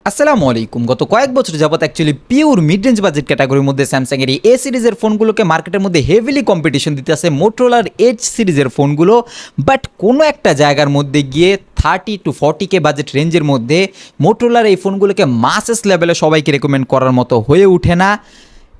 আসসালামু আলাইকুম। গত কয়েক বছর যাবত actually pure mid range budget ক্যাটাগরির মধ্যে স্যামসাং এর এ সিরিজের ফোনগুলোকে মার্কেটের মধ্যে হেভিলি কম্পিটিশন দিতে আছে মোটরোলার এইচ সিরিজের ফোনগুলো। বাট কোনো একটা জায়গার মধ্যে গিয়ে 30 to 40K বাজেট রেঞ্জের মধ্যে মোটরোলার এই ফোনগুলোকে মাসেস লেভেলে সবাইকে রেকমেন্ড করার মতো হয়ে ওঠে না।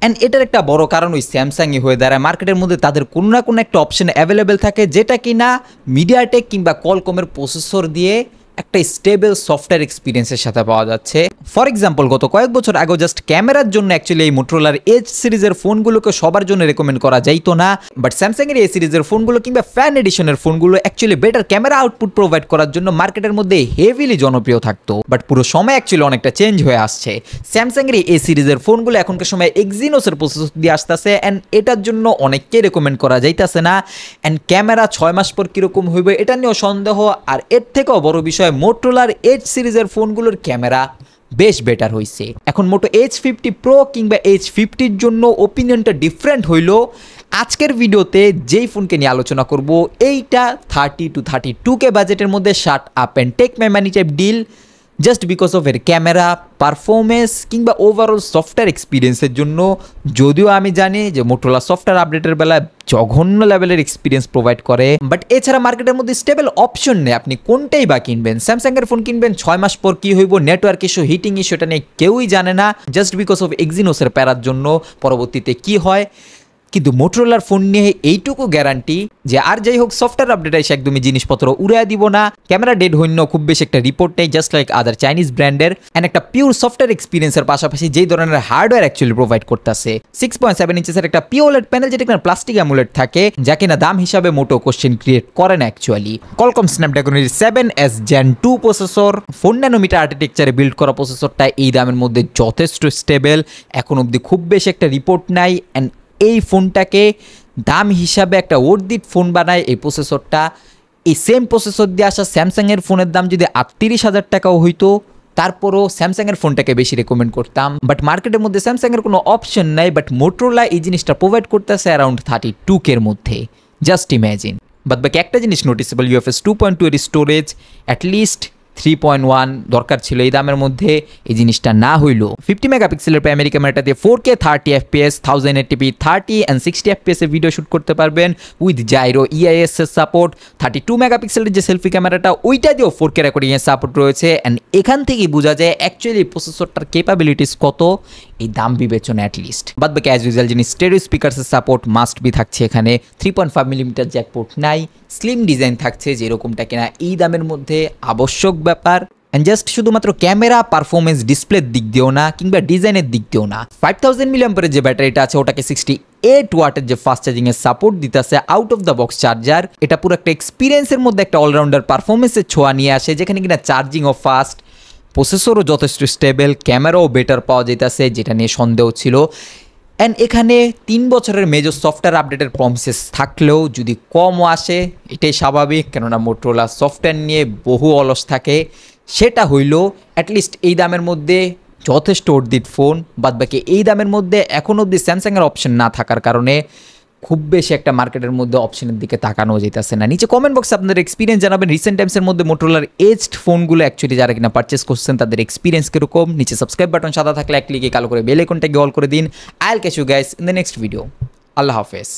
অ্যান্ড এটার একটা বড় কারণ ওই স্যামসাংই হয়ে দাঁড়ায়। মার্কেটের মধ্যে তাদের কোনো না কোনো একটা অপশন অ্যাভেলেবেল থাকে যেটা কিনা মিডিয়াটেক কিংবা কলকমের প্রসেসর দিয়ে একটা স্টেবল সফটওয়্যার এক্সপিরিয়েন্সের সাথে পাওয়া যাচ্ছে। ফর এক্সাম্পল গত কয়েক বছর আগে জাস্ট ক্যামেরার জন্য অ্যাকচুয়ালি এই মোটরোলার এইচ সিরিজের ফোনগুলোকে সবার জন্য রেকমেন্ড করা যাইতো না। বাট স্যামসাং এর এই সিরিজের ফোনগুলো কিংবা ফ্যান এডিশনের ফোনগুলো actually better camera output provide করার জন্য মার্কেটের মধ্যে হেভিলি জনপ্রিয় থাকতো। বাট পুরো সময় অ্যাকচুয়ালি অনেকটা চেঞ্জ হয়ে আসছে। স্যামসাং এর এই সিরিজের ফোনগুলো এখনকার সময় এক্সিনোসের প্রসেসর দিয়ে আসতেছে অ্যান্ড এটার জন্য অনেককে রেকমেন্ড করা যাইতেছে না। অ্যান্ড ক্যামেরা 6 মাস পর কীরকম হইবে এটা নিয়েও সন্দেহ। আর এর থেকেও বড় বিষয় মোটরোলার এইচ সিরিজের ফোনগুলোর ক্যামেরা বেশ বেটার হয়েছে। এখন মোটো H50 Pro কিংবা H50-র জন্য ওপিনিয়নটা ডিফারেন্ট হইল। আজকের ভিডিওতে যেই ফোনকে নিয়ে আলোচনা করব এইটা 30 to 32K বাজেটের মধ্যে shut up and take my money type deal just because of এর ক্যামেরা পারফরমেন্স কিংবা ওভারঅল সফটওয়্যার এক্সপিরিয়েন্সের জন্য। যদিও আমি জানি যে মোটরোলা সফটওয়্যার আপডেটের বেলায় জঘন্য লেভেলের এক্সপিরিয়েন্স প্রোভাইড করে, বাট এছাড়া মার্কেটের মধ্যে স্টেবল অপশন নেই। আপনি কোনটাই বা কিনবেন? স্যামসাংয়ের ফোন কিনবেন 6 মাস পর কী হইব, নেটওয়ার্ক ইস্যু, হিটিং ইস্যু, এটা নিয়ে কেউই জানে না জাস্ট বিকজ অফ এক্সিনোসের প্যারার জন্য পরবর্তীতে কি হয়। কিন্তু মোটরোলার ফোন নিয়ে এইটুকু গ্যারান্টি যে আর যাই হোক সফটওয়্যার আপডেট এসে একদমই জিনিসপত্র উড়াইয়া দিব না। ক্যামেরা ডেড হইন্য খুব বেশি একটা রিপোর্ট নেই, জাস্ট লাইক আদার চাইনিজ ব্র্যান্ডের। অ্যান্ড একটা পিওর সফটওয়্যার এক্সপিরিয়েন্সের পাশাপাশি যেই ধরনের হার্ডওয়্যার অ্যাকচুয়ালি প্রোভাইড করতেছে 6.7 ইঞ্চের একটা পিওলেড প্যানেল, যেটা কিনা প্লাস্টিক অ্যামুলেট থাকে, যা কিনা দাম হিসাবে মোটো কোশ্চেন ক্রিয়েট করে না অ্যাকচুয়ালি। কলকম স্ন্যাপড্রাগনের 7S Gen 2 প্রসেসর, 4 ন্যানোমিটার আর্কিটেকচারে বিল্ড করা প্রসেসরটা এই দামের মধ্যে যথেষ্ট স্টেবল। এখন অবধি খুব বেশি একটা রিপোর্ট নাই। অ্যান্ড এই ফোনটাকে দাম হিসাবে একটা ওর্দিট ফোন বানায় এই প্রসেসরটা। এই সেম প্রসেসর দিয়ে আসা স্যামসাংয়ের ফোনের দাম যদি 38,000 টাকাও হইতো তারপরও স্যামসাংয়ের ফোনটাকে বেশি রেকমেন্ড করতাম। বাট মার্কেটের মধ্যে স্যামসাংয়ের কোনো অপশন নাই, বাট মোটরোলা এই জিনিসটা প্রোভাইড করতেছে অ্যারাউন্ড 32K-র মধ্যে। Just imagine. বাট বাকি একটা জিনিস নোটিসেবল, UFS 2.2 এর স্টোরেজ অ্যাটলিস্ট 3.1 দরকার ছিল এই দামের মধ্যে, এই জিনিসটা না হইল। 50 মেগাপিক্সেলের প্রাইমারি ক্যামেরাটা দিয়ে 4K 30 FPS 1080p 30 and 60 FPS A video shoot করতে পারবেন উইথ জাইরো EIS এর সাপোর্ট। 32 মেগাপিক্সেলের যে সেলফি ক্যামেরাটা ওইটা দিয়েও 4K রেকর্ডিং এর সাপোর্ট রয়েছে। অ্যান্ড এখান থেকেই বোঝা যায় অ্যাকচুয়ালি প্রসেসরটার ক্যাপাবিলিটিস কত এই দাম বিবেচনা অ্যাটলিস্ট। বাদ বাকি অ্যাজ ইউজুয়াল জিনিস স্টেরিও স্পিকার্সের সাপোর্ট মাস্ট বি থাকছে এখানে। 3.5mm জ্যাক পোর্ট নাই, স্লিম ডিজাইন থাকছে যেরকমটা কিনা এই দামের মধ্যে আবশ্যক ব্যাপার। অ্যান্ড জাস্ট শুধুমাত্র ক্যামেরা পারফরমেন্স ডিসপ্লের দিক দিয়েও না কিংবা ডিজাইনের দিক দিয়েও না, 5000 mAh যে ব্যাটারিটা আছে ওটাকে 68 ওয়াটের যে ফাস্ট চার্জিংয়ের সাপোর্ট দিতেছে out of the box charger. এটা পুরো একটা এক্সপিরিয়েন্সের মধ্যে একটা অলরাউন্ডার পারফরমেন্সের ছোঁয়া নিয়ে আসে, যেখানে কিনা চার্জিংও ফাস্ট, প্রসেসরও যথেষ্ট স্টেবল, ক্যামেরাও বেটার পাওয়া যেতেছে, যেটা নিয়ে সন্দেহ ছিল। অ্যান্ড এখানে 3 বছরের মেজর সফটওয়্যার আপডেটের প্রমিসেস থাকলেও যদি কমও আসে এটাই স্বাভাবিক, কেননা মোটরোলা সফটওয়্যার নিয়ে বহু অলস থাকে। সেটা হইল অ্যাটলিস্ট এই দামের মধ্যে যথেষ্ট অর্দিত ফোন। বাদ বাকি এই দামের মধ্যে এখন অবধি স্যামসাংয়ের অপশন না থাকার কারণে খুব বেশি একটা মার্কেটের মধ্যে অপশনের দিকে তাকানো যেতেছে না। নিচে কমেন্ট বক্সে আপনাদের এক্সপিরিয়েন্স জানাবেন রিসেন্ট টাইমসের মধ্যে মোটরোলার এজড ফোনগুলো অ্যাকচুয়ালি যারা কিনা পারচেস করছেন তাদের এক্সপিরিয়েন্স কীরকম। নিচে সাবস্ক্রাইব বাটন সাদা থাকলে এক ক্লিকে কালো করে বেল আইকনটাকে অল করে দিন। I will catch you guys in the next video. আল্লাহ হাফেজ।